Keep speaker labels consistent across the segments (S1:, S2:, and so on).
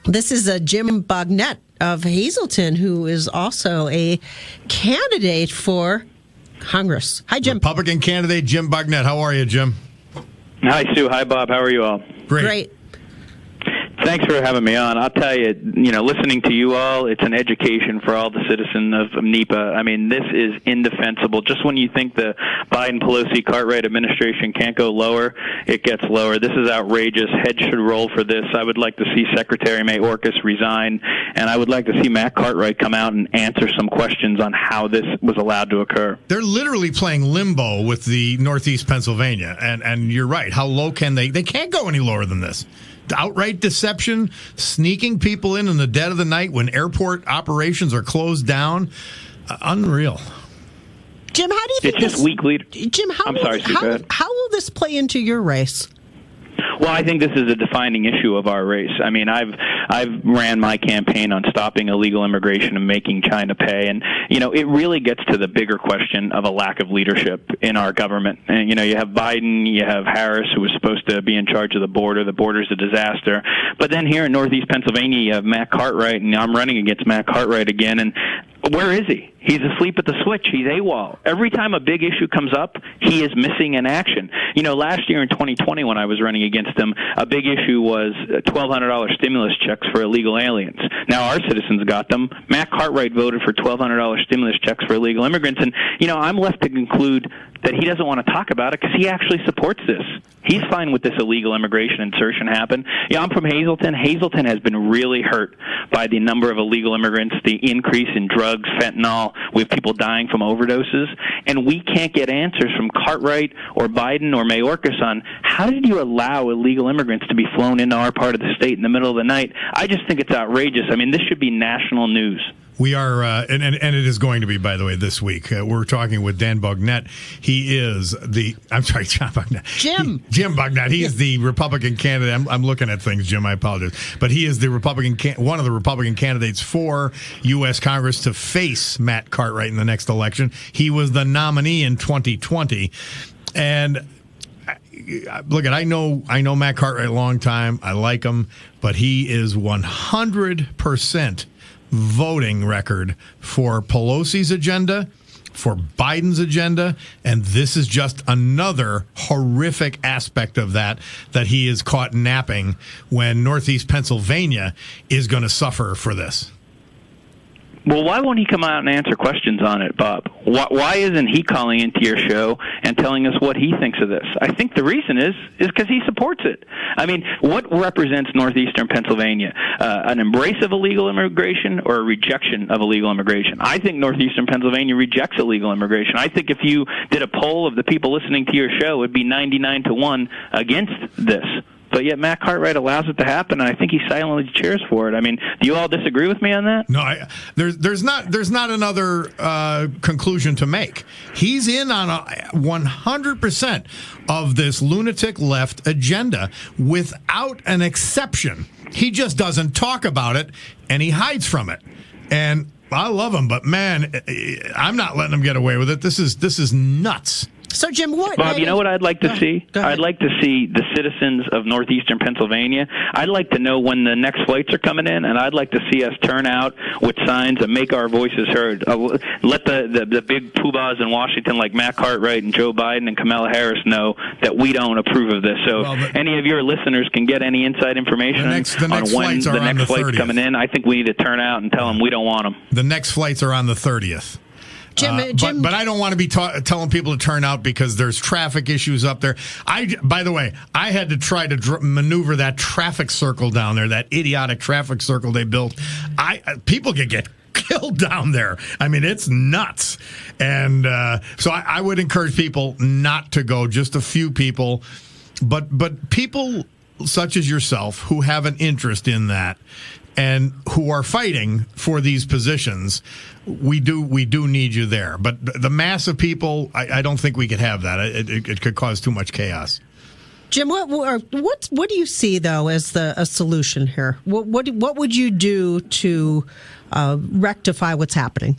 S1: This is Jim Bognet of Hazleton, who is also a candidate for Congress. Hi, Jim.
S2: Republican candidate Jim Bognet. How are you, Jim?
S3: Hi, Sue. Hi, Bob. How are you all?
S1: Great.
S3: Thanks for having me on. I'll tell you, listening to you all, it's an education for all the citizens of NEPA. I mean, this is indefensible. Just when you think the Biden, Pelosi, Cartwright administration can't go lower, it gets lower. This is outrageous. Heads should roll for this. I would like to see Secretary Mayorkas resign, and I would like to see Matt Cartwright come out and answer some questions on how this was allowed to occur.
S2: They're literally playing limbo with the Northeast Pennsylvania, and you're right. How low can they? They can't go any lower than this. Outright deception, sneaking people in the dead of the night when airport operations are closed down. Unreal.
S1: Jim, how do you think
S3: it's just weak leadership?
S1: Jim, how will this play into your race?
S3: Well, I think this is a defining issue of our race. I mean, I've ran my campaign on stopping illegal immigration and making China pay, and it really gets to the bigger question of a lack of leadership in our government. And you have Biden, you have Harris, who was supposed to be in charge of the border. The border's a disaster. But then here in Northeast Pennsylvania, you have Matt Cartwright, and I'm running against Matt Cartwright again. And where is he? He's asleep at the switch. He's AWOL. Every time a big issue comes up, he is missing in action. Last year in 2020 when I was running against him, a big issue was $1,200 stimulus checks for illegal aliens. Now our citizens got them. Matt Cartwright voted for $1,200 stimulus checks for illegal immigrants. And, I'm left to conclude that he doesn't want to talk about it because he actually supports this. He's fine with this illegal immigration insertion happen. I'm from Hazleton. Hazleton has been really hurt by the number of illegal immigrants, the increase in drugs, fentanyl. We have people dying from overdoses, and we can't get answers from Cartwright or Biden or Mayorkas on how did you allow illegal immigrants to be flown into our part of the state in the middle of the night. I just think it's outrageous. I mean, this should be national news.
S2: We are, and it is going to be, by the way, this week. We're talking with Dan Bognet. He is John Bognet. Jim Bognet. He is the Republican candidate. I'm looking at things, Jim. I apologize. But he is the one of the Republican candidates for U.S. Congress to face Matt Cartwright in the next election. He was the nominee in 2020. And look, I know Matt Cartwright a long time. I like him. But he is 100% voting record for Pelosi's agenda, for Biden's agenda, and this is just another horrific aspect of that he is caught napping when Northeast Pennsylvania is going to suffer for this.
S3: Well, why won't he come out and answer questions on it, Bob? Why isn't he calling into your show and telling us what he thinks of this? I think the reason is because he supports it. I mean, what represents northeastern Pennsylvania? An embrace of illegal immigration or a rejection of illegal immigration? I think northeastern Pennsylvania rejects illegal immigration. I think if you did a poll of the people listening to your show, it would be 99-1 against this. But yet Matt Cartwright allows it to happen, and I think he silently cheers for it. I mean, do you all disagree with me on that?
S2: No, there's not another conclusion to make. He's in on 100% of this lunatic left agenda without an exception. He just doesn't talk about it, and he hides from it. And I love him, but man, I'm not letting him get away with it. This is nuts.
S1: So, Jim,
S3: Bob, you know what I'd like to see? I'd like to see the citizens of northeastern Pennsylvania. I'd like to know when the next flights are coming in, and I'd like to see us turn out with signs and make our voices heard. Let the big poobahs in Washington like Matt Cartwright and Joe Biden and Kamala Harris know that we don't approve of this. So any of your listeners can get any inside information on when the next flight's coming in. I think we need to turn out and tell them we don't want them.
S2: The next flights are on the 30th.
S1: Jim,
S2: but I don't want to be telling people to turn out because there's traffic issues up there. By the way, I had to try to maneuver that traffic circle down there, that idiotic traffic circle they built. People could get killed down there. I mean, it's nuts. And so I would encourage people not to go, just a few people. But people such as yourself who have an interest in that and who are fighting for these positions, we do need you there. But the mass of people, I don't think we could have that. It could cause too much chaos.
S1: Jim, what do you see though as a solution here? What would you do to rectify what's happening?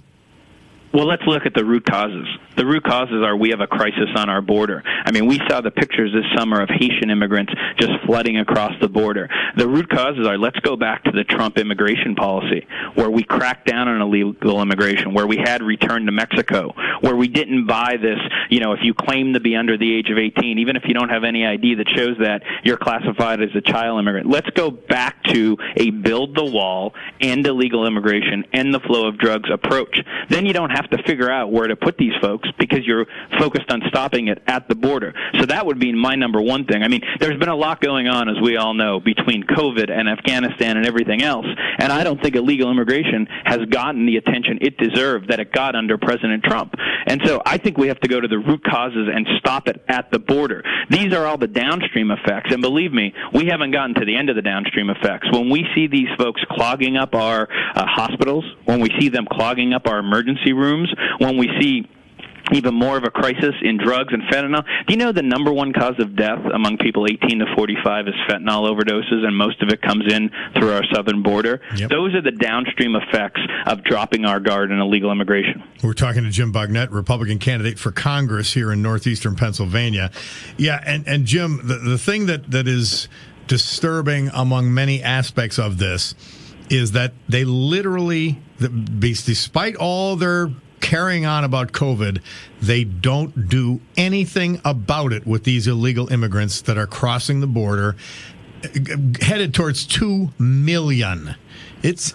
S3: Well, let's look at the root causes. The root causes are we have a crisis on our border. I mean, we saw the pictures this summer of Haitian immigrants just flooding across the border. The root causes are, let's go back to the Trump immigration policy, where we cracked down on illegal immigration, where we had return to Mexico, where we didn't buy this, if you claim to be under the age of 18, even if you don't have any ID that shows that, you're classified as a child immigrant. Let's go back to a build the wall, end illegal immigration, end the flow of drugs approach. Then you don't have to figure out where to put these folks because you're focused on stopping it at the border. So that would be my number one thing. I mean, there's been a lot going on, as we all know, between COVID and Afghanistan and everything else, and I don't think illegal immigration has gotten the attention it deserved that it got under President Trump. And so I think we have to go to the root causes and stop it at the border. These are all the downstream effects, and believe me, we haven't gotten to the end of the downstream effects. When we see these folks clogging up our hospitals, when we see them clogging up our emergency rooms, when we see even more of a crisis in drugs and fentanyl. Do you know the number one cause of death among people 18 to 45 is fentanyl overdoses, and most of it comes in through our southern border? Yep. Those are the downstream effects of dropping our guard in illegal immigration.
S2: We're talking to Jim Bognet, Republican candidate for Congress here in northeastern Pennsylvania. Yeah, and Jim, the thing that is disturbing among many aspects of this is that they literally, despite all their carrying on about COVID, they don't do anything about it with these illegal immigrants that are crossing the border, headed towards 2 million. It's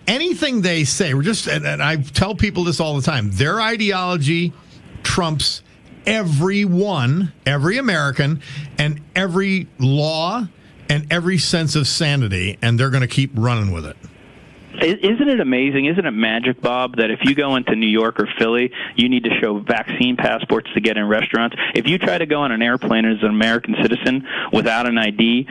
S2: anything they say. And I tell people this all the time. Their ideology trumps everyone, every American, and every law and every sense of sanity, and they're going to keep running with it.
S3: Isn't it amazing? Isn't it magic, Bob, that if you go into New York or Philly, you need to show vaccine passports to get in restaurants? If you try to go on an airplane as an American citizen without an ID,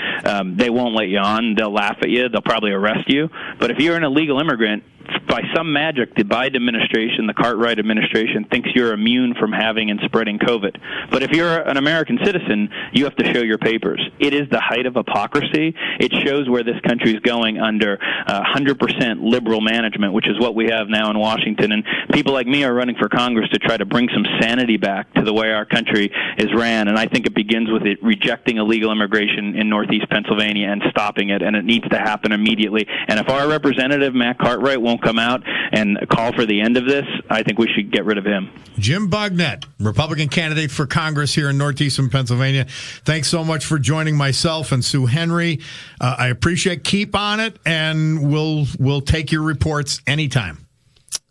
S3: they won't let you on. They'll laugh at you. They'll probably arrest you. But if you're an illegal immigrant, by some magic, the Biden administration, the Cartwright administration, thinks you're immune from having and spreading COVID. But if you're an American citizen, you have to show your papers. It is the height of hypocrisy. It shows where this country is going under 100% liberal management, which is what we have now in Washington. And people like me are running for Congress to try to bring some sanity back to the way our country is ran. And I think it begins with it rejecting illegal immigration in northeast Pennsylvania and stopping it. And it needs to happen immediately. And if our representative, Matt Cartwright, won't come out and call for the end of this, I think we should get rid of him.
S2: Jim Bognet, Republican candidate for Congress here in northeastern Pennsylvania. Thanks so much for joining myself and Sue Henry. I appreciate. Keep on it, and we'll take your reports anytime.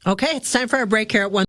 S1: Okay, it's time for our break here at 1.